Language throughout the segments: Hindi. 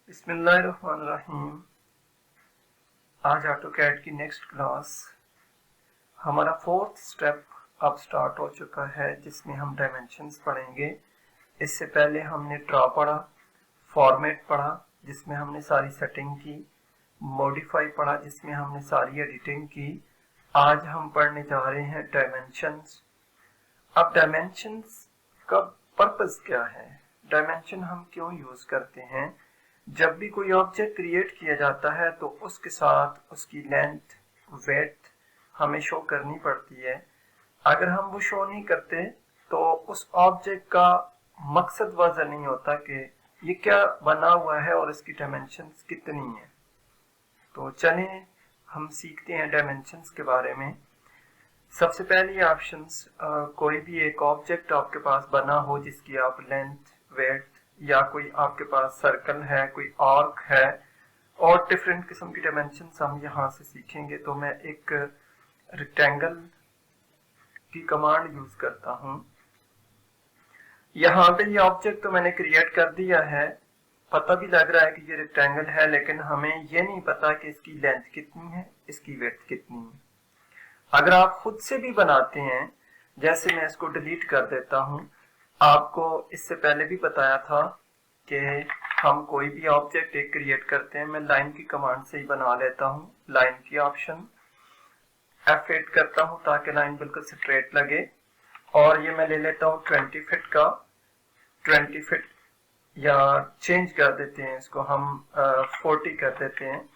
बिस्मिल्लाहिर्रहमानिर्रहीम। आज ऑटोकैड की नेक्स्ट क्लास हमारा फोर्थ स्टेप अब स्टार्ट हो चुका है, जिसमें हम डायमेंशंस पढ़ेंगे। इससे पहले हमने ड्रा पढ़ा, फॉर्मेट पढ़ा जिसमें हमने सारी सेटिंग की, मॉडिफाई पढ़ा जिसमें हमने सारी एडिटिंग की। आज हम पढ़ने जा रहे हैं डायमेंशंस। अब डायमेंशंस का पर्पस क्या है, डायमेंशन हम क्यों यूज करते हैं। जब भी कोई ऑब्जेक्ट क्रिएट किया जाता है तो उसके साथ उसकी लेंथ, वेड्थ हमें शो करनी पड़ती है। अगर हम वो शो नहीं करते तो उस ऑब्जेक्ट का मकसद वाज़ह नहीं होता कि ये क्या बना हुआ है और इसकी डायमेंशंस कितनी है। तो चलें हम सीखते हैं डायमेंशंस के बारे में। सबसे पहले ऑप्शंस, कोई भी एक ऑब्जेक्ट आपके पास बना हो जिसकी आप लेंथ, वेड्थ या कोई आपके पास सर्कल है, कोई आर्क है और डिफरेंट किस्म की डायमेंशंस हम यहाँ से सीखेंगे। तो मैं एक रेक्टेंगल की कमांड यूज करता हूँ। यहाँ पे ये ऑब्जेक्ट तो मैंने क्रिएट कर दिया है, पता भी लग रहा है कि ये रेक्टेंगल है, लेकिन हमें ये नहीं पता कि इसकी लेंथ कितनी है, इसकी वेड्थ कितनी है। अगर आप खुद से भी बनाते हैं, जैसे मैं इसको डिलीट कर देता हूँ, आपको इससे पहले भी बताया था कि हम कोई भी ऑब्जेक्ट एक क्रिएट करते हैं। मैं लाइन की कमांड से ही बना लेता हूँ। लाइन की ऑप्शन F8 करता हूँ ताकि लाइन बिल्कुल स्ट्रेट लगे, और ये मैं ले लेता हूँ 20 फीट का। 20 फीट या चेंज कर देते हैं इसको हम 40 कर देते हैं,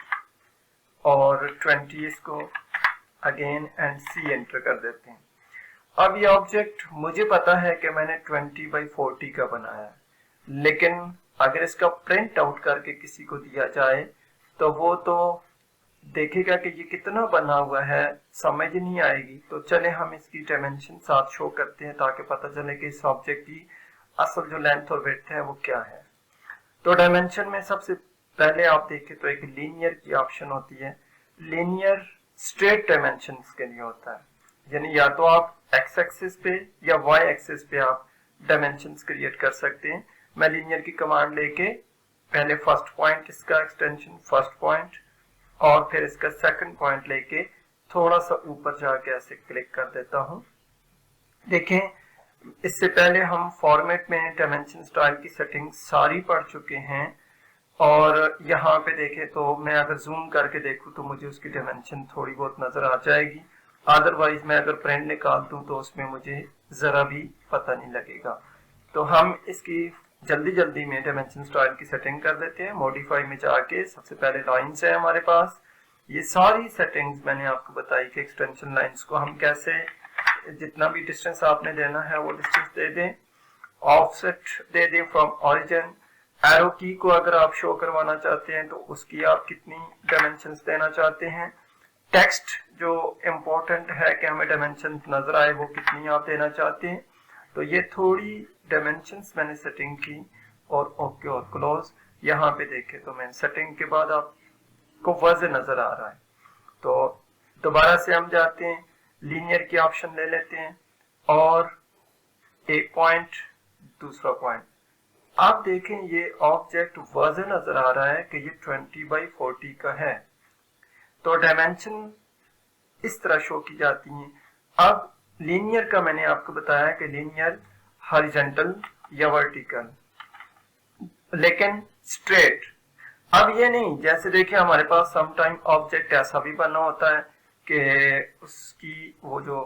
और 20 इसको अगेन एंड C एंटर कर देते हैं। अब ये ऑब्जेक्ट मुझे पता है कि मैंने 20x40 का बनाया है, लेकिन अगर इसका प्रिंट आउट करके किसी को दिया जाए तो वो तो देखेगा कि ये कितना बना हुआ है, समझ नहीं आएगी। तो चले हम इसकी डायमेंशन साथ शो करते हैं ताकि पता चले कि इस ऑब्जेक्ट की असल जो लेंथ और विड्थ है वो क्या है। तो डायमेंशन में सबसे पहले आप देखें तो एक लीनियर की ऑप्शन होती है। लीनियर स्ट्रेट डायमेंशन के लिए होता है, यानी या तो आप एक्स एक्सिस पे या वाई एक्सिस पे आप डायमेंशंस क्रिएट कर सकते हैं। मैं लीनियर की कमांड लेके पहले फर्स्ट पॉइंट इसका एक्सटेंशन फर्स्ट पॉइंट और फिर इसका सेकंड पॉइंट लेके थोड़ा सा ऊपर जाके ऐसे क्लिक कर देता हूं। देखें, इससे पहले हम फॉर्मेट में डायमेंशन स्टाइल की सेटिंग सारी पढ़ चुके हैं, और यहाँ पे देखें तो मैं अगर जूम करके देखूं तो मुझे उसकी डायमेंशन थोड़ी बहुत नजर आ जाएगी। अदरवाइज मैं अगर प्रिंट निकाल दूं तो उसमें मुझे जरा भी पता नहीं लगेगा। तो हम इसकी जल्दी जल्दी में डायमेंशन स्टाइल की सेटिंग कर देते हैं। मॉडिफाई में जाके सबसे पहले लाइंस है हमारे पास। ये सारी सेटिंग्स मैंने आपको बताई कि एक्सटेंशन लाइंस को हम कैसे, जितना भी डिस्टेंस आपने देना है वो डिस्टेंस दे दें, ऑफसेट दे दें फ्रॉम ओरिजिन। एरो की को अगर आप शो करवाना चाहते हैं तो उसकी आप कितनी डायमेंशंस देना चाहते हैं। टेक्स्ट जो इम्पोर्टेंट है कि हमें डायमेंशन नजर आए वो कितनी आप देना चाहते हैं। तो ये थोड़ी डायमेंशंस मैंने सेटिंग की, और ओके और क्लोज। यहाँ पे देखें तो मैं सेटिंग के बाद आपको वजह नजर आ रहा है। तो दोबारा से हम जाते हैं, लीनियर की ऑप्शन ले लेते हैं और एक पॉइंट दूसरा पॉइंट। आप देखें ये ऑब्जेक्ट वजह नजर आ रहा है कि ये 20x40 का है। तो डायमेंशन इस तरह शो की जाती हैं। अब लीनियर का मैंने आपको बताया कि लीनियर हॉरिजॉन्टल या वर्टिकल, लेकिन स्ट्रेट। अब ये नहीं, जैसे देखिए हमारे पास सम टाइम ऑब्जेक्ट ऐसा भी बना होता है कि उसकी वो जो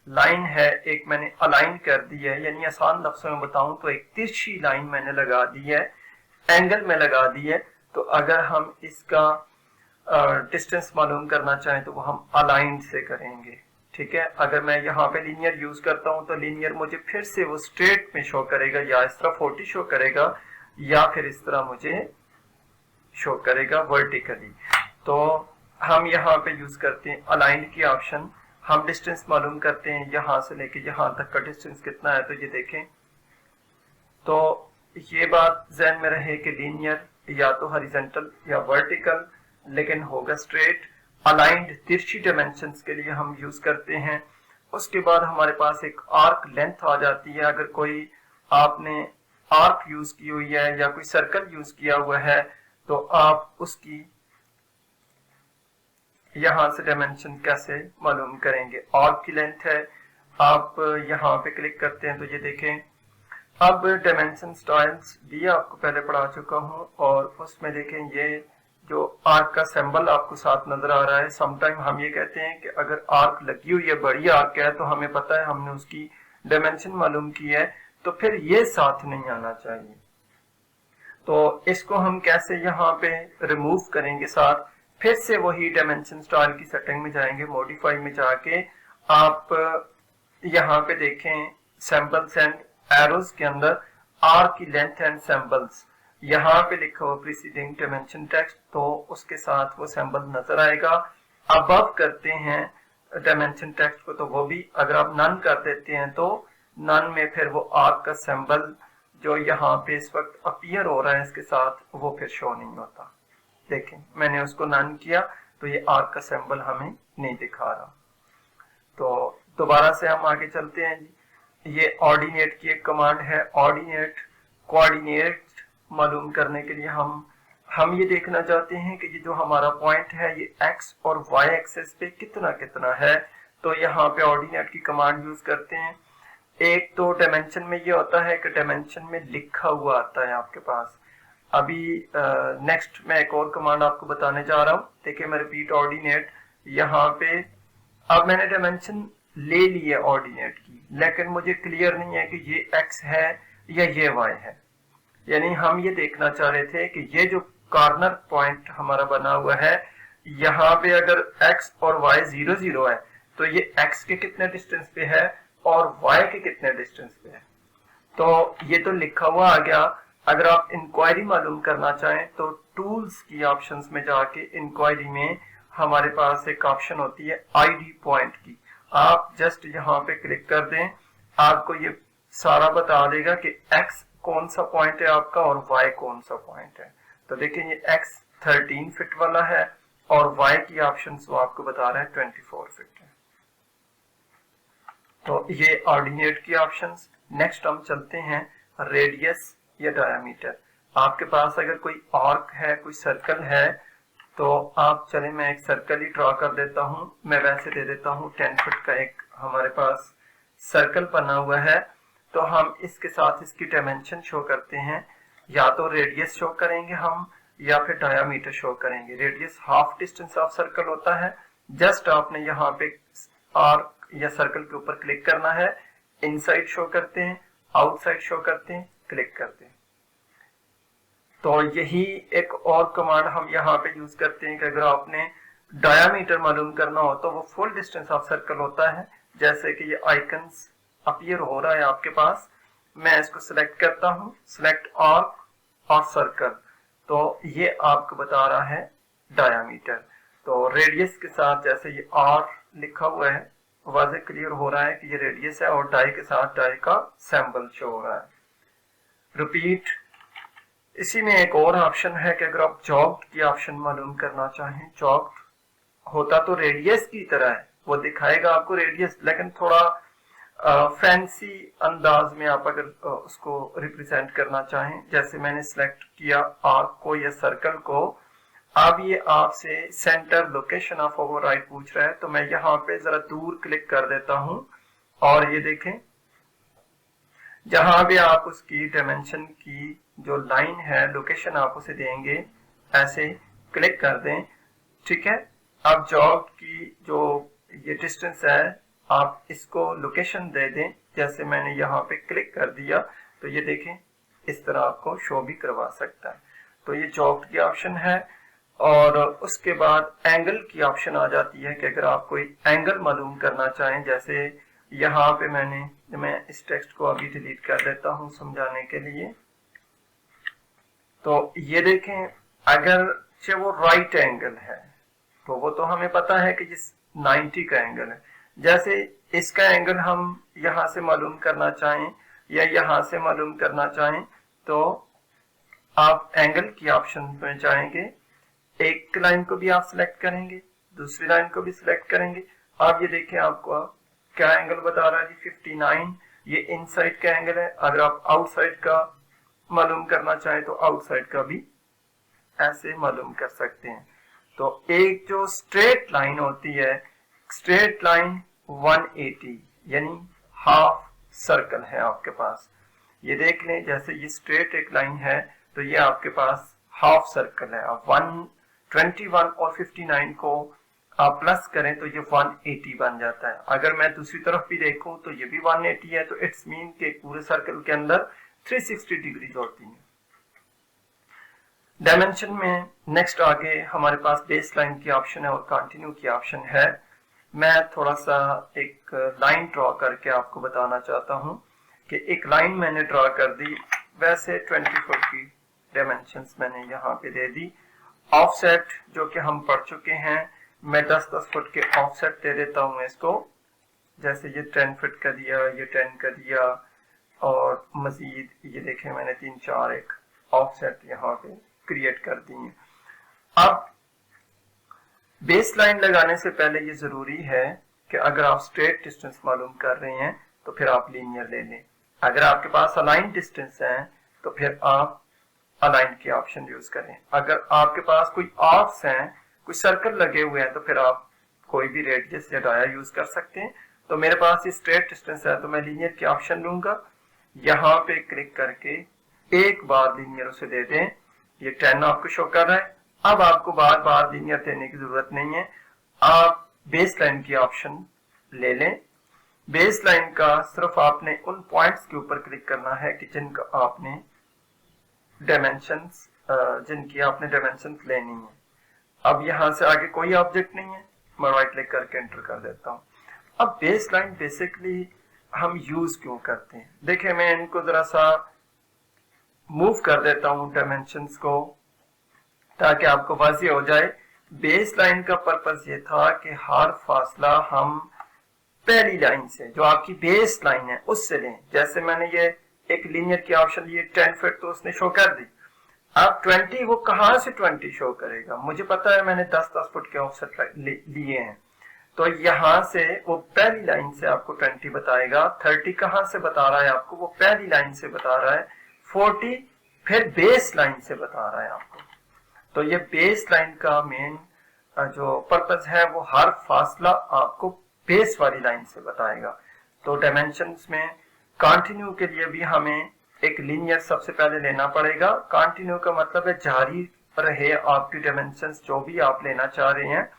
लाइन है एक मैंने अलाइन कर दी है, यानी आसान लफ्जों में बताऊं तो एक तिरछी लाइन मैंने लगा दी है, एंगल में लगा दी है। तो अगर हम इसका डिस्टेंस मालूम करना चाहें तो वो हम अलाइन से करेंगे, ठीक है। अगर मैं यहाँ पे लीनियर यूज करता हूँ तो लीनियर मुझे फिर से वो स्ट्रेट में शो करेगा, या इस तरह 40 शो करेगा, या फिर इस तरह मुझे शो करेगा वर्टिकली। तो हम यहाँ पे यूज करते हैं अलाइन की ऑप्शन। हम डिस्टेंस मालूम करते हैं यहाँ से लेके यहाँ तक का डिस्टेंस कितना है। तो ये देखें, तो ये बात ध्यान में रहे कि लीनियर या तो हॉरिजॉन्टल या वर्टिकल, लेकिन होगा स्ट्रेट। अलाइंड तिरछी डायमेंशंस के लिए हम यूज करते हैं। उसके बाद हमारे पास एक आर्क लेंथ आ जाती है। अगर कोई आपने आर्क यूज की हुई है या कोई सर्कल यूज किया हुआ है तो आप उसकी यहां से डायमेंशन कैसे मालूम करेंगे। आर्क की लेंथ है, आप यहां पे क्लिक करते हैं तो ये देखें, अब डायमेंशन स्टाइल्स भी आपको पहले पढ़ा चुका हूं और उसमें देखें ये जो आर्क का सिंबल आपको साथ नजर आ रहा है। समटाइम हम ये कहते हैं कि अगर आर्क लगी हुई है, बड़ी आर्क है, तो हमें पता है हमने उसकी डायमेंशन मालूम की है, तो फिर ये साथ नहीं आना चाहिए। तो इसको हम कैसे यहाँ पे रिमूव करेंगे साथ, फिर से वही डायमेंशन स्टाइल की सेटिंग में जाएंगे, मॉडिफाई में जाके आप यहाँ पे देखें सैंपल्स एंड एरोज के अंदर आर्क की लेंथ एंड सैंपल्स, यहाँ पे लिखा हुआ प्रीसीडिंग डायमेंशन टेक्स्ट, तो उसके साथ वो सैंपल नजर आएगा। अबव करते हैं डायमेंशन टेक्स्ट को तो वो भी, अगर आप नन कर देते हैं तो नन में फिर वो आर्क का सिंबल जो यहाँ पे इस वक्त अपीयर हो रहा है इसके साथ, वो फिर शो नहीं होता। देखें मैंने उसको नन किया तो ये आर्क का सिंबल हमें नहीं दिखा रहा। तो दोबारा से हम आगे चलते हैं जी। ये ऑर्डिनेट की एक कमांड है। ऑर्डिनेट कोऑर्डिनेट मालूम करने के लिए हम ये देखना चाहते हैं कि ये जो हमारा पॉइंट है ये एक्स और वाई एक्सेस पे कितना कितना है, तो यहाँ पे ऑर्डिनेट की कमांड यूज करते हैं। एक तो डायमेंशन में ये होता है कि डायमेंशन में लिखा हुआ आता है आपके पास। अभी नेक्स्ट मैं एक और कमांड आपको बताने जा रहा हूँ। देखिए मैं रिपीट ऑर्डिनेट, यहाँ पे अब मैंने डायमेंशन ले ली है ऑर्डिनेट की, लेकिन मुझे क्लियर नहीं है कि ये x है या ये y है। यानी हम ये देखना चाह रहे थे कि ये जो कॉर्नर पॉइंट हमारा बना हुआ है, यहाँ पे अगर x और y 0 0 है तो ये x के कितने डिस्टेंस पे है और y के कितने डिस्टेंस पे है। तो ये तो लिखा हुआ आ गया। अगर आप इंक्वायरी मालूम करना चाहें तो टूल्स की ऑप्शंस में जाके इंक्वायरी में हमारे पास एक ऑप्शन होती है आईडी पॉइंट की, आप जस्ट यहाँ पे क्लिक कर दें, आपको ये सारा बता देगा कि x कौन सा पॉइंट है आपका और y कौन सा पॉइंट है। तो देखिए ये x 13 फीट वाला है और y की ऑप्शन वो आपको बता रहा है 24 फीट है। तो ये ऑर्डिनेट की ऑप्शंस। नेक्स्ट हम चलते हैं रेडियस या डायमीटर। आपके पास अगर कोई आर्क है, कोई सर्कल है, तो आप चले मैं एक सर्कल ही ड्रॉ कर देता हूं। मैं वैसे दे देता हूं 10 फीट का एक हमारे पास सर्कल बना हुआ है। तो हम इसके साथ इसकी डायमेंशन शो करते हैं, या तो रेडियस शो करेंगे हम या फिर डायमीटर शो करेंगे। Radius half distance of circle होता है। जस्ट आपने यहाँ पे आर्क या सर्कल के ऊपर क्लिक करना है, इनसाइड शो करते हैं, आउटसाइड शो करते हैं, क्लिक करते हैं। तो यही एक और कमांड हम यहाँ पे यूज करते हैं कि अगर आपने डायामीटर मालूम करना हो तो वो फुल डिस्टेंस ऑफ सर्कल होता है। जैसे कि ये आइकन्स अपीयर हो रहा है आपके पास, मैं इसको सिलेक्ट करता हूँ, सिलेक्ट आर्क और सर्कल, तो ये आपको बता रहा है डायामीटर। तो रेडियस के साथ जैसे ये आर लिखा हुआ है, वाज़े क्लियर हो रहा है कि ये रेडियस है, और डाई के साथ डाई का सिंबल शो हो रहा है। रिपीट। इसी में एक और ऑप्शन है कि अगर आप जॉग्ड की ऑप्शन मालूम करना चाहें, जॉग्ड होता तो रेडियस की तरह है, वो दिखाएगा आपको रेडियस, लेकिन थोड़ा फैंसी अंदाज में आप अगर उसको रिप्रेजेंट करना चाहें, जैसे मैंने सिलेक्ट किया आर्क को या सर्कल को, अब ये आपसे सेंटर लोकेशन ऑफ ओवरराइड पूछ रहा है, तो मैं यहाँ पे जरा दूर क्लिक कर देता हूं और ये देखें जहां भी आप उसकी डायमेंशन की जो लाइन है, लोकेशन आप उसे देंगे, ऐसे क्लिक कर दें, ठीक है। अब जॉब की जो ये डिस्टेंस है आप इसको लोकेशन दे दें, जैसे मैंने यहाँ पे क्लिक कर दिया तो ये देखें इस तरह आपको शो भी करवा सकता है। तो ये जॉब की ऑप्शन है। और उसके बाद एंगल की ऑप्शन आ जाती है कि अगर आप कोई एंगल मालूम करना चाहें, जैसे यहाँ पे मैं इस टेक्स्ट को अभी डिलीट कर देता हूँ समझाने के लिए। तो ये देखें अगर वो राइट एंगल है तो वो तो हमें पता है कि जिस 90 का एंगल है, जैसे इसका एंगल हम यहां से मालूम करना चाहें या यहां से मालूम करना चाहें, तो आप एंगल की ऑप्शन में जाएंगे, एक लाइन को भी आप सिलेक्ट करेंगे, दूसरी लाइन को भी सिलेक्ट करेंगे। आप ये देखें आपको क्या एंगल बता रहा है जी 59, ये इनसाइड का एंगल है। अगर आप आउटसाइड का मालूम करना चाहें तो आउटसाइड का भी ऐसे मालूम कर सकते हैं। तो एक जो स्ट्रेट लाइन होती है, स्ट्रेट लाइन 180 यानी हाफ सर्कल है आपके पास। ये देख लें, जैसे ये स्ट्रेट एक लाइन है तो ये आपके पास हाफ सर्कल है। अब 121 और 59 को आप प्लस करें तो ये 180 बन जाता है। अगर मैं दूसरी तरफ भी देखूं तो ये भी 180 है, तो इट्स मीन के पूरे सर्कल के अंदर 360 डिग्री होती है। डायमेंशन में नेक्स्ट आगे हमारे पास बेस लाइन की ऑप्शन है और कंटिन्यू की ऑप्शन है। मैं थोड़ा सा एक लाइन ड्रॉ करके आपको बताना चाहता हूं कि एक लाइन मैंने ड्रॉ कर दी। वैसे 20 फुट की डायमेंशंस मैंने यहाँ पे दे दी। ऑफसेट जो कि हम पढ़ चुके हैं, मैं 10-10 फुट के ऑफसेट दे देता हूँ इसको। जैसे ये 10 फुट का दिया, ये 10 का दिया, और मजीद ये देखें मैंने 3-4 एक ऑफसेट यहाँ पे क्रिएट कर दी है। अब बेस लाइन लगाने से पहले ये जरूरी है कि अगर आप स्ट्रेट डिस्टेंस मालूम कर रहे हैं तो फिर आप लीनियर ले लें। अगर आपके पास अलाइन डिस्टेंस है तो फिर आप अलाइन की ऑप्शन यूज करें। अगर आपके पास कोई आर्क्स हैं, कोई सर्कल लगे हुए हैं, तो फिर आप कोई भी रेडियस या डाया यूज कर सकते हैं। तो मेरे पास ये स्ट्रेट डिस्टेंस है तो मैं लीनियर की ऑप्शन लूंगा। यहाँ पे क्लिक करके एक बार लीनियर उसे दे दें। ये 10 आपको शो कर रहा है। अब आपको बार बार लीनियर देने की जरूरत नहीं है, आप बेस लाइन की ऑप्शन ले लें। बेस लाइन का सिर्फ आपने उन पॉइंट्स के ऊपर क्लिक करना है कि जिनका आपने डायमेंशंस लेनी है। अब यहां से आगे कोई ऑब्जेक्ट नहीं है, मैं राइट क्लिक करके एंटर कर देता हूं। अब बेस लाइन बेसिकली हम यूज क्यों करते हैं, देखिए मैं इनको जरा सा मूव कर देता हूं डायमेंशंस को ताकि आपको वाज़ेह हो जाए। बेस लाइन का पर्पस ये था कि हर फासला हम पहली लाइन से, जो आपकी बेस लाइन है, उससे लें। जैसे मैंने ये एक लीनियर की ऑप्शन ली 10 फीट तो उसने शो कर दी। अब 20 वो कहां से 20 शो करेगा, मुझे पता है मैंने 10-10 फुट के ऑफसेट लिए हैं, तो यहां से वो पहली लाइन से आपको 20 बताएगा। 30 कहां से बता रहा है आपको, वो पहली लाइन से बता रहा है। 40 फिर बेस लाइन से बता रहा है आपको। तो ये बेस लाइन का मेन जो पर्पस है वो हर फासला आपको बेस वाली लाइन से बताएगा। तो डायमेंशंस में कंटिन्यू के लिए भी हमें एक लीनियर सबसे पहले लेना पड़ेगा। कंटिन्यू का मतलब है जारी रहे आपकी डायमेंशंस जो भी आप लेना चाह रहे हैं।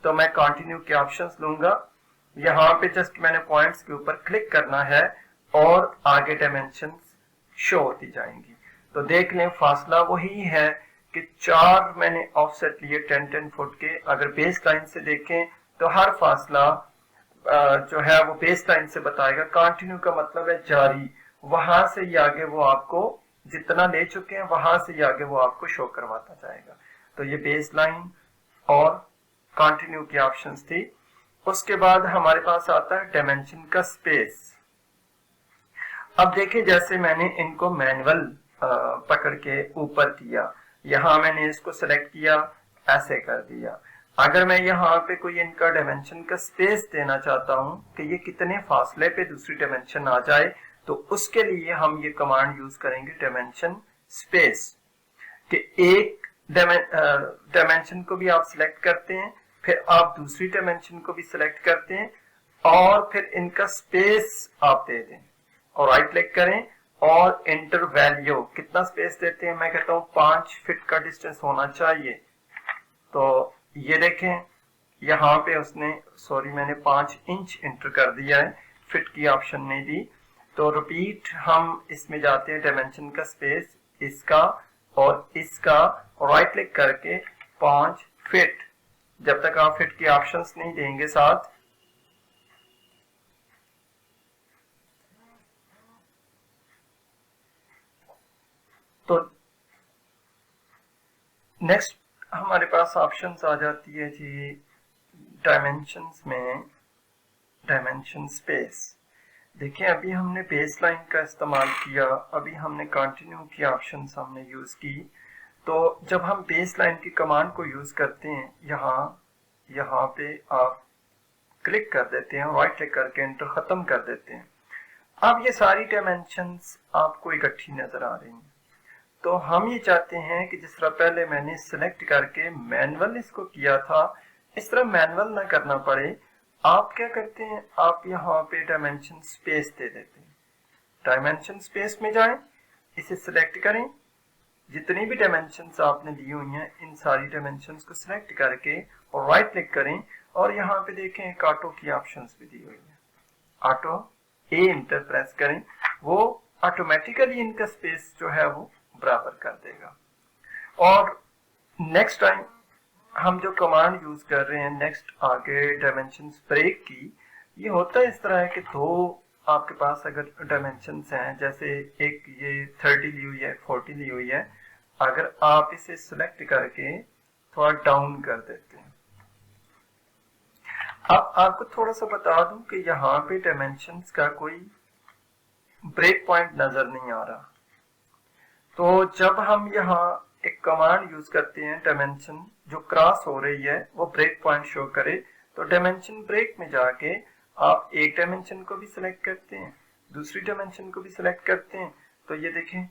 तो मैं कंटिन्यू के ऑप्शंस लूंगा। यहाँ पे जस्ट मैंने पॉइंट्स के ऊपर क्लिक करना है और आगे डायमेंशंस शो होती जाएंगी। तो देख लें फासला वही है कि 4 मैंने ऑफसेट लिए 10-10 फुट के। अगर बेस लाइन से देखें तो हर फासला जो है वो बेस लाइन से बताएगा। कंटिन्यू का मतलब है जारी, वहां से ही आगे वो आपको जितना ले चुके हैं वहां से ही आगे वो आपको शो करवाता जाएगा। तो ये बेस लाइन और कंटिन्यू की ऑप्शंस थी। उसके बाद हमारे पास आता है डायमेंशन का स्पेस। अब देखिए जैसे मैंने इनको मैनुअल पकड़ के ऊपर किया, यहां मैंने इसको सेलेक्ट किया, ऐसे कर दिया। अगर मैं यहाँ पे कोई इनका डायमेंशन का स्पेस देना चाहता हूं कि ये कितने फासले पे दूसरी डायमेंशन आ जाए, तो उसके लिए हम ये कमांड यूज करेंगे डायमेंशन स्पेस। कि एक डायमेंशन को भी आप सिलेक्ट करते हैं, फिर आप दूसरी डायमेंशन को भी सिलेक्ट करते हैं और फिर इनका स्पेस आप दे दें और राइट क्लिक करें और एंटर वैल्यू। कितना स्पेस देते हैं, मैं कहता हूं 5 फीट का डिस्टेंस होना चाहिए। तो ये देखें यहाँ पे उसने मैंने 5 इंच एंटर कर दिया है, फिट की ऑप्शन नहीं दी। तो रिपीट हम इसमें जाते हैं डायमेंशन का स्पेस, इसका और इसका, और राइट क्लिक करके 5 फीट। जब तक आप फिट की ऑप्शंस नहीं देंगे साथ, तो नेक्स्ट हमारे पास ऑप्शंस आ जाती है जी डायमेंशंस में डायमेंशन स्पेस। देखिए अभी हमने बेस लाइन का इस्तेमाल किया, अभी हमने कंटिन्यू की ऑप्शंस हमने यूज की। तो जब हम बेस लाइन की कमांड को यूज करते हैं, यहाँ पे आप क्लिक कर देते हैं, राइट क्लिक करके एंटर खत्म कर देते हैं। अब ये सारी डायमेंशंस आपको इकट्ठी नजर आ रही हैं। तो हम ये चाहते हैं कि जिस तरह पहले मैंने सिलेक्ट करके मैनुअल इसको किया था, इस तरह मैनुअल ना करना पड़े। आप क्या करते हैं, आप यहाँ पे डायमेंशन स्पेस दे देते हैं। डायमेंशन स्पेस में जाएं, इसे सिलेक्ट करें, जितनी भी डायमेंशंस आपने दी हुई हैं इन सारी डायमेंशंस को सिलेक्ट करके और राइट क्लिक करें, और यहाँ पे देखें एक ऑटो की ऑप्शंस भी दी हुई है। ऑटो ए इंटर प्रेस करें, वो ऑटोमेटिकली इनका स्पेस जो है वो बराबर कर देगा। और नेक्स्ट टाइम हम जो कमांड यूज कर रहे हैं नेक्स्ट आगे डायमेंशंस ब्रेक की, ये होता है इस तरह है कि दो आपके पास अगर डायमेंशंस हैं, जैसे एक ये 30 ली हुई है, 40 ली हुई है, अगर आप इसे सिलेक्ट करके थोड़ा डाउन कर देते हैं। अब आपको थोड़ा सा बता दूं कि यहाँ पे डायमेंशंस का कोई ब्रेक पॉइंट नजर नहीं आ रहा। तो जब हम यहाँ एक कमांड यूज करते हैं डायमेंशन जो क्रॉस हो रही है वो ब्रेक पॉइंट शो करे, तो डायमेंशन ब्रेक में जाके आप एक डायमेंशन को भी सिलेक्ट करते हैं, दूसरी डायमेंशन को भी सिलेक्ट करते हैं, तो ये देखें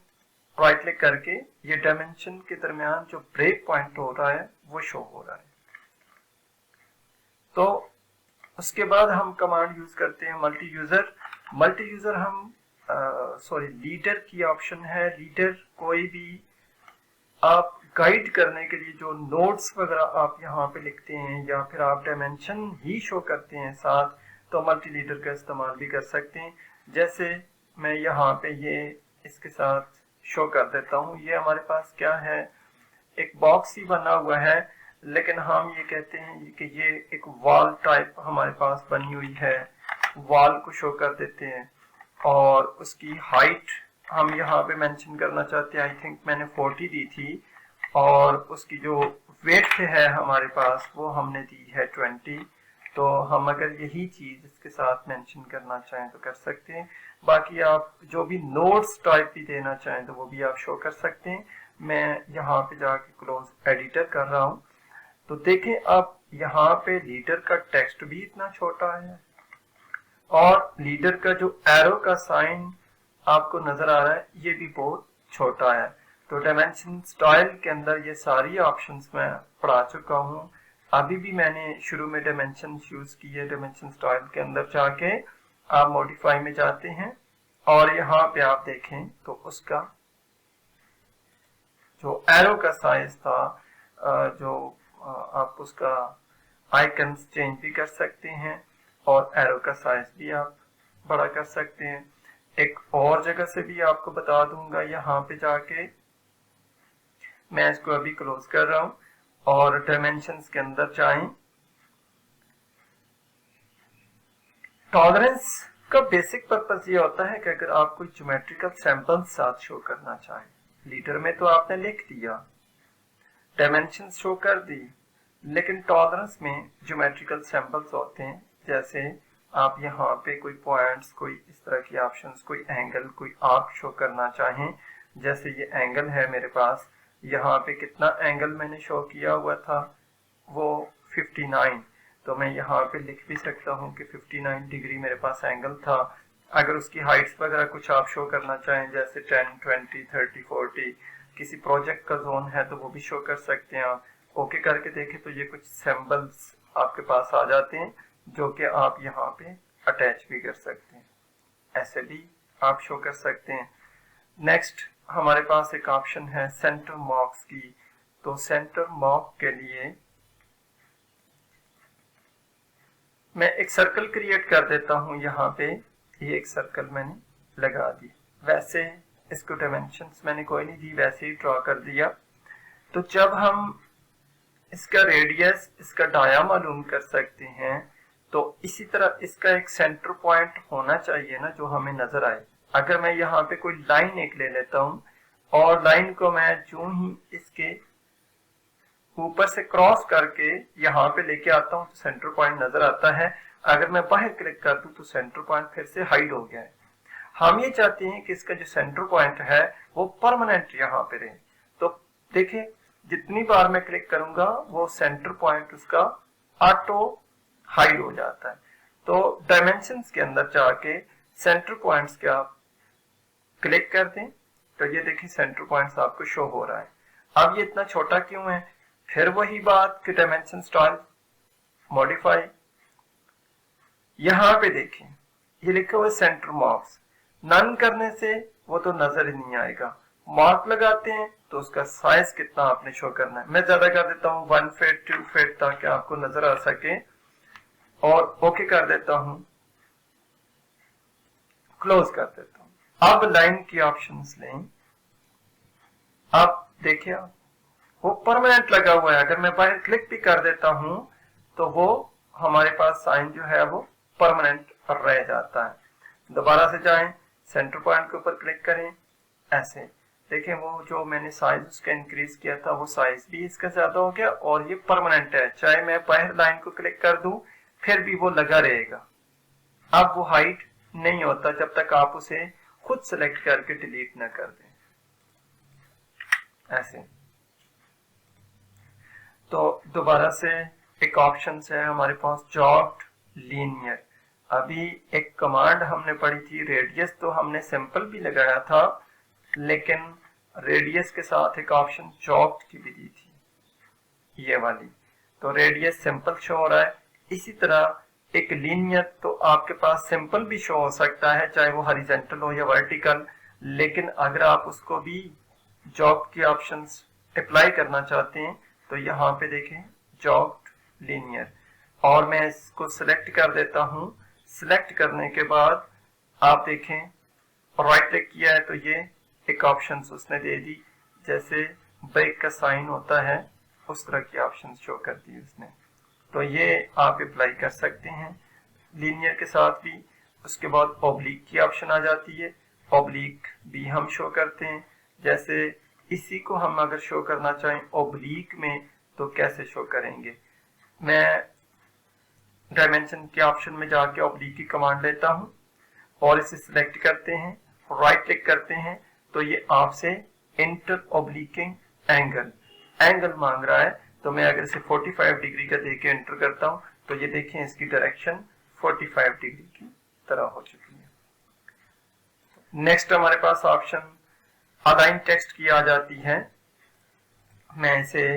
राइट क्लिक करके ये डायमेंशन के दरमियान जो ब्रेक पॉइंट हो रहा है वो शो हो रहा है। तो उसके बाद हम कमांड यूज करते हैं मल्टी यूजर। मल्टी यूजर हम लीडर की ऑप्शन है। लीडर कोई भी आप गाइड करने के लिए जो नोट्स वगैरह आप यहाँ पे लिखते हैं या फिर आप डायमेंशन ही शो करते हैं साथ, तो मल्टी लीडर का इस्तेमाल भी कर सकते हैं। जैसे मैं यहाँ पे ये इसके साथ शो कर देता हूँ। ये हमारे पास क्या है, एक बॉक्स ही बना हुआ है, लेकिन हम ये कहते हैं कि ये एक वॉल टाइप हमारे पास बनी हुई है। वॉल को शो कर देते हैं और उसकी हाइट हम यहाँ पे मेंशन करना चाहते हैं। आई थिंक मैंने 40 दी थी, और उसकी जो वेट है हमारे पास वो हमने दी है 20। तो हम अगर यही चीज इसके साथ मेंशन करना चाहें तो कर सकते हैं। बाकी आप जो भी नोट्स टाइप भी देना चाहें तो वो भी आप शो कर सकते हैं। मैं यहाँ पे जाके क्लोज एडिटर कर रहा हूँ, तो देखें अब यहाँ पे लीडर का टेक्स्ट भी इतना छोटा है और लीडर का जो एरो का साइन आपको नजर आ रहा है ये भी बहुत छोटा है। तो डायमेंशन स्टाइल के अंदर ये सारी ऑप्शंस मैं पढ़ा चुका हूँ। अभी भी मैंने शुरू में डायमेंशन यूज की है। डायमेंशन स्टाइल के अंदर जाके आप मॉडिफाई में जाते हैं और यहाँ पे आप देखें तो उसका जो एरो का साइज था, जो आप उसका आइकन्स चेंज भी कर सकते हैं और एरो का साइज भी आप बड़ा कर सकते हैं। एक और जगह से भी आपको बता दूंगा, यहाँ पे जाके मैं इसको अभी क्लोज कर रहा हूं और डायमेंशंस के अंदर जाएं। टॉलरेंस का बेसिक पर्पस ये होता है कि अगर आप कोई ज्योमेट्रिकल सैंपल साथ शो करना चाहें, लीडर में तो आपने लिख दिया, डायमेंशंस शो कर दी, लेकिन टॉलरेंस में ज्योमेट्रिकल सैंपल्स होते हैं। जैसे आप यहाँ पे कोई पॉइंट्स, कोई इस तरह की ऑप्शंस, कोई एंगल, कोई आर्क शो करना चाहें। जैसे ये एंगल है मेरे पास, यहाँ पे कितना एंगल मैंने शो किया हुआ था वो 59, तो मैं यहाँ पे लिख भी सकता हूँ कि 59 डिग्री मेरे पास एंगल था। अगर उसकी हाइट्स वगैरह कुछ आप शो करना चाहें, जैसे 10, 20, 30, 40, किसी प्रोजेक्ट का जोन है तो वो भी शो कर सकते हैं आप। ओके करके देखें तो ये कुछ सिंबल्स आपके पास आ जाते हैं जो कि आप यहाँ पे अटैच भी कर सकते हैं, ऐसे भी आप शो कर सकते हैं। नेक्स्ट हमारे पास एक ऑप्शन है सेंटर मार्क्स की। तो सेंटर मार्क के लिए मैं एक सर्कल क्रिएट कर देता हूं। यहाँ पे ये एक सर्कल मैंने लगा दी, वैसे इसको डायमेंशंस मैंने कोई नहीं दी, वैसे ही ड्रॉ कर दिया। तो जब हम इसका रेडियस, इसका डाया मालूम कर सकते हैं, तो इसी तरह इसका एक सेंटर पॉइंट होना चाहिए ना जो हमें नजर आए। अगर मैं यहाँ पे कोई लाइन एक ले लेता हूँ और लाइन को मैं जो ही इसके ऊपर से क्रॉस करके यहाँ पे लेके आता हूँ तो सेंटर पॉइंट नजर आता है। अगर मैं बाहर क्लिक कर दूं तो सेंटर पॉइंट फिर से हाइड हो गया है। हम ये चाहते हैं कि इसका जो सेंटर पॉइंट है वो परमानेंट यहाँ पे रहे। तो देखिए जितनी बार मैं क्लिक करूंगा वो सेंटर पॉइंट उसका ऑटो हाइड हो जाता है। तो डायमेंशंस के अंदर जाके सेंटर पॉइंट्स के आप क्लिक कर दें तो ये देखिए सेंटर पॉइंट्स आपको शो हो रहा है। अब ये इतना छोटा क्यों है? फिर वही बात कि डायमेंशन स्टाइल मॉडिफाई, यहां पे देखें ये लिखा हुआ है सेंटर मार्क्स, नन करने से वो तो नजर ही नहीं आएगा। मार्क लगाते हैं तो उसका साइज कितना आपने शो करना है। मैं ज्यादा कर देता हूं 1 फीट 2 फीट ताकि आपको नजर आ सके, और ओके कर देता हूं, क्लोज कर देता हूं। अब लाइन की ऑप्शंस लें। अब देखिए वो परमानेंट लगा हुआ है, अगर मैं बाहर क्लिक भी कर देता हूं तो वो हमारे पास साइन जो है वो परमानेंट रह जाता है। दोबारा से जाएं, सेंटर पॉइंट के ऊपर क्लिक करें, ऐसे देखें वो जो मैंने साइज उसका इंक्रीज किया था वो साइज भी इसका ज्यादा हो गया और ये परमानेंट है। चाहे मैं बाहर लाइन को क्लिक कर दूं फिर भी वो लगा रहेगा। अब वो हाइट नहीं होता जब तक आप उसे खुद सेलेक्ट करके डिलीट ना कर दें, ऐसे। तो दोबारा से एक ऑप्शन है हमारे पास जॉब्ड लीनियर। अभी एक कमांड हमने पढ़ी थी रेडियस, तो हमने सिंपल भी लगाया था, लेकिन रेडियस के साथ एक ऑप्शन जॉब्ड की भी दी थी, ये वाली। तो रेडियस सिंपल शो हो रहा है। इसी तरह एक लीनियर तो आपके पास सिंपल भी शो हो सकता है, चाहे वो हॉरिजॉन्टल हो या वर्टिकल, लेकिन अगर आप उसको भी जॉब की ऑप्शंस अप्लाई करना चाहते हैं तो यहाँ पे देखें जॉब्ड लीनियर, और मैं इसको सिलेक्ट कर देता हूं। सिलेक्ट करने के बाद आप देखें राइट क्लिक किया है तो ये एक ऑप्शन उसने दे दी, जैसे ब्रेक का साइन होता है उस तरह की ऑप्शन शो कर दी उसने। तो ये आप अप्लाई कर सकते हैं लीनियर के साथ भी। उसके बाद ऑब्लिक की ऑप्शन आ जाती है, ऑब्लिक भी हम शो करते हैं। जैसे इसी को हम अगर शो करना चाहें ऑब्लिक में तो कैसे शो करेंगे? मैं डायमेंशन के ऑप्शन में जाके ऑब्लिक की कमांड लेता हूं और इसे सिलेक्ट करते हैं, राइट क्लिक करते हैं, तो ये आपसे इंटर ऑब्लिकिंग एंगल मांग रहा है। तो मैं अगर इसे 45 डिग्री का देके एंटर करता हूं तो ये देखें इसकी डायरेक्शन 45 डिग्री की तरह हो चुकी है। नेक्स्ट हमारे पास ऑप्शन अलाइन टेक्स्ट की आ जाती है। मैं इसे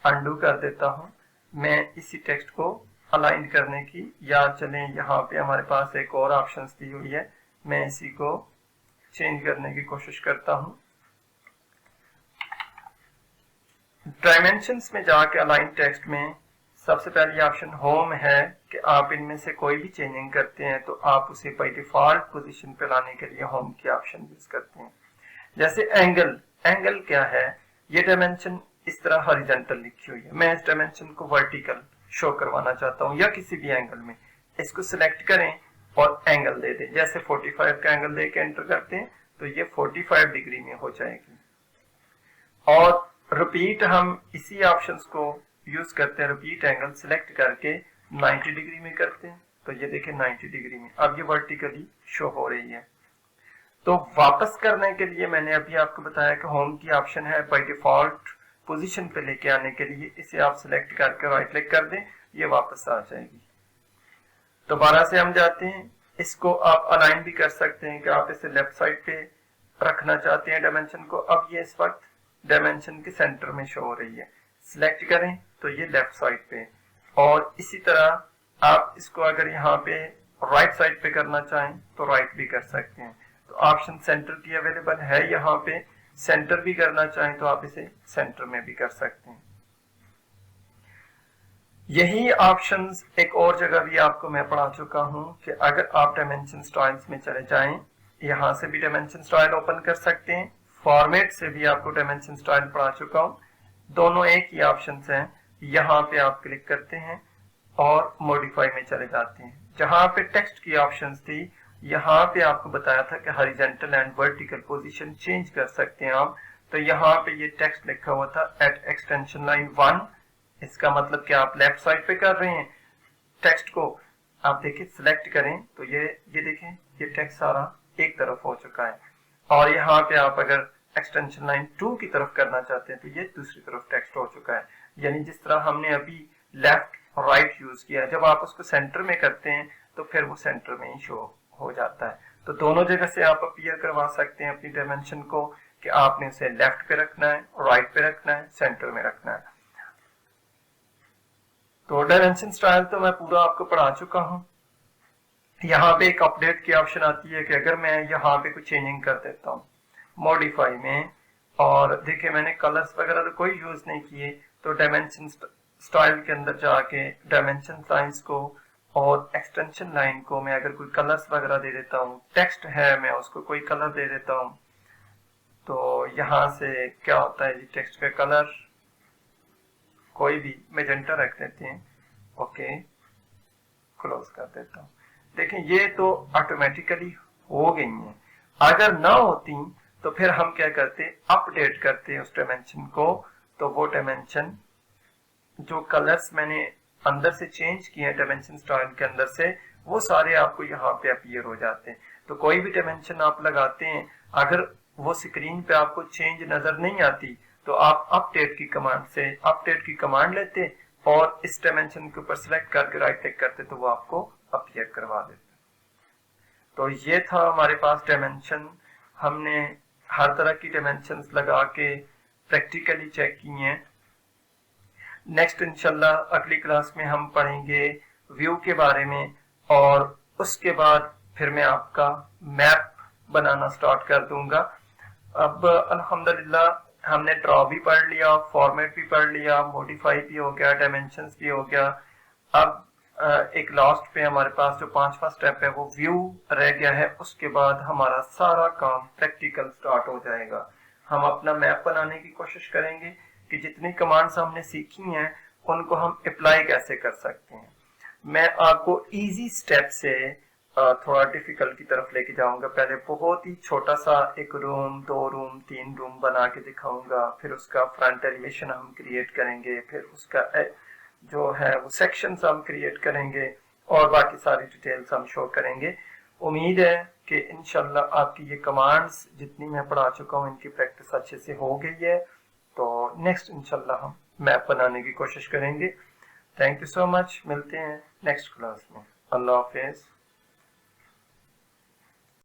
अंडू कर देता हूं। मैं इसी टेक्स्ट को अलाइन करने की, या चलें यहाँ पे हमारे पास एक और ऑप्शन दी हुई है, मैं इसी को चेंज करने की कोशिश करता हूं। डायमेंशंस में जाके अलाइन टेक्स्ट में सबसे पहली ऑप्शन होम है कि आप इनमें से कोई भी चेंजिंग करते हैं तो आप उसे बाय डिफॉल्ट पोजीशन पे लाने के लिए होम की ऑप्शन यूज करते हैं। जैसे एंगल क्या है? ये डायमेंशन इस तरह हॉरिजॉन्टल लिखी हुई है, मैं इस डायमेंशन को वर्टिकल शो करवाना चाहता हूं या किसी भी एंगल में। इसको सिलेक्ट करें और एंगल दे दें, जैसे 45 का एंगल दे के एंटर करते हैं तो ये 45 डिग्री में हो जाएगी। और रिपीट हम इसी ऑप्शंस को यूज करते हैं, रिपीट एंगल सिलेक्ट करके 90 डिग्री में करते हैं तो ये देखें 90 डिग्री में अब ये वर्टिकली शो हो रही है। तो वापस करने के लिए मैंने अभी आपको बताया कि होम की ऑप्शन है बाय डिफॉल्ट पोजीशन पे लेके आने के लिए, इसे आप सिलेक्ट करके राइट क्लिक कर दें, ये वापस आ जाएगी। दोबारा से हम जाते हैं, इसको आप अलाइन भी कर सकते हैं कि आप इसे लेफ्ट साइड पे रखना चाहते हैं डायमेंशन को। अब ये इस वक्त डायमेंशन के सेंटर में शो हो रही है, सिलेक्ट करें तो ये लेफ्ट साइड पे। और इसी तरह आप इसको अगर यहाँ पे राइट साइड पे करना चाहें तो राइट भी कर सकते हैं। तो ऑप्शन सेंटर की अवेलेबल है यहाँ पे, सेंटर भी करना चाहें तो आप इसे सेंटर में भी कर सकते हैं। यही ऑप्शंस एक और जगह भी आपको मैं पढ़ा चुका हूं कि अगर आप डायमेंशन स्टाइल्स में चले जाएं, यहां से भी डायमेंशन स्टाइल ओपन कर सकते हैं, फॉर्मेट से भी आपको डायमेंशन स्टाइल पढ़ा चुका हूं, दोनों एक ही ऑप्शंस हैं। यहाँ पे आप क्लिक करते हैं और मॉडिफाई में चले जाते हैं। जहां पे टेक्स्ट की ऑप्शंस थी यहाँ पे आपको बताया था कि horizontal and vertical position change कर सकते हैं आप। तो यहाँ पे ये टेक्स्ट लिखा हुआ था एट एक्सटेंशन लाइन 1, इसका मतलब कि आप लेफ्ट साइड पे कर रहे हैं टेक्स्ट को। आप देखिए सिलेक्ट करें तो ये देखें ये टेक्स्ट सारा एक तरफ हो चुका है। और यहाँ पे आप अगर एक्सटेंशन लाइन 2 की तरफ करना चाहते हैं तो ये दूसरी तरफ टेक्स्ट हो चुका है। यानी जिस तरह हमने अभी लेफ्ट राइट यूज किया, जब आप उसको सेंटर में करते हैं तो फिर वो सेंटर में ही शो हो जाता है। तो दोनों जगह से आप अपीयर करवा सकते हैं अपनी डायमेंशन को, कि आपने उसे लेफ्ट पे रखना है, राइट पे रखना है, सेंटर में रखना है। तो डायमेंशन स्टाइल तो मैं पूरा आपको पढ़ा चुका हूं। यहाँ पे एक अपडेट की ऑप्शन आती है कि अगर मैं यहाँ पे कुछ चेंजिंग कर देता हूँ मॉडिफाई में, और देखिए मैंने कलर्स वगैरह तो कोई यूज नहीं किए, तो डायमेंशन स्टाइल के अंदर जाके डायमेंशन लाइंस को और एक्सटेंशन लाइन को मैं अगर कोई कलर्स वगैरह दे देता हूँ, टेक्स्ट है मैं उसको कोई कलर दे देता हूँ, तो यहाँ से क्या होता है जी, टेक्स्ट का कलर कोई भी मैजेंटा रख देते हैं, ओके, क्लोज कर देता हूँ। देखें ये तो ऑटोमेटिकली हो गई हैं। अगर ना होती तो फिर हम क्या करते, अपडेट करते उस डायमेंशन को, तो वो डायमेंशन जो कलर्स मैंने अंदर से चेंज किए डायमेंशन स्टाइल के अंदर से, वो सारे आपको यहाँ पे अपीयर हो जाते हैं। तो कोई भी डायमेंशन आप लगाते हैं, अगर वो स्क्रीन पे आपको चेंज नजर नहीं आती, तो आप अपडेट की कमांड से अपडेट की कमांड लेते और इस डायमेंशन के ऊपर सिलेक्ट करके राइट क्लिक करते, तो वो आपको अपीयर करवा देते। तो ये था हमारे पास डायमेंशन। हमने हर तरह की डायमेंशंस लगा के प्रैक्टिकली चेक किए हैं। नेक्स्ट इंशाल्लाह अगली क्लास में हम पढ़ेंगे व्यू के बारे में, और उसके बाद फिर मैं आपका मैप बनाना स्टार्ट कर दूंगा। अब अल्हम्दुलिल्लाह हमने ड्रॉ भी पढ़ लिया, फॉर्मेट भी पढ़ लिया, मॉडिफाई भी हो गया, डायमेंशंस भी हो गया। अब एक लास्ट पे हमारे पास जो 5वां स्टेप है वो व्यू रह गया है। उसके बाद हमारा सारा काम प्रैक्टिकल स्टार्ट हो जाएगा। हम अपना मैप बनाने की कोशिश करेंगे कि जितनी कमांड्स हमने सीखी हैं उनको हम अप्लाई कैसे कर सकते हैं। मैं आपको इजी स्टेप से थोड़ा डिफिकल्ट की तरफ लेके जाऊंगा। पहले बहुत ही छोटा सा एक रूम, 2 रूम, 3 रूम बना के दिखाऊंगा, फिर उसका फ्रंट एलिवेशन हम क्रिएट करेंगे, फिर उसका जो है वो सेक्शंस हम क्रिएट करेंगे, और बाकी सारी डिटेल्स हम शो करेंगे। उम्मीद है कि इंशाल्लाह आपकी ये कमांड्स जितनी मैं पढ़ा चुका हूँ इनकी प्रैक्टिस अच्छे से हो गई है। तो नेक्स्ट इंशाल्लाह हम मैप बनाने की कोशिश करेंगे। थैंक यू सो मच, मिलते हैं नेक्स्ट क्लास में। अल्लाह हाफिज।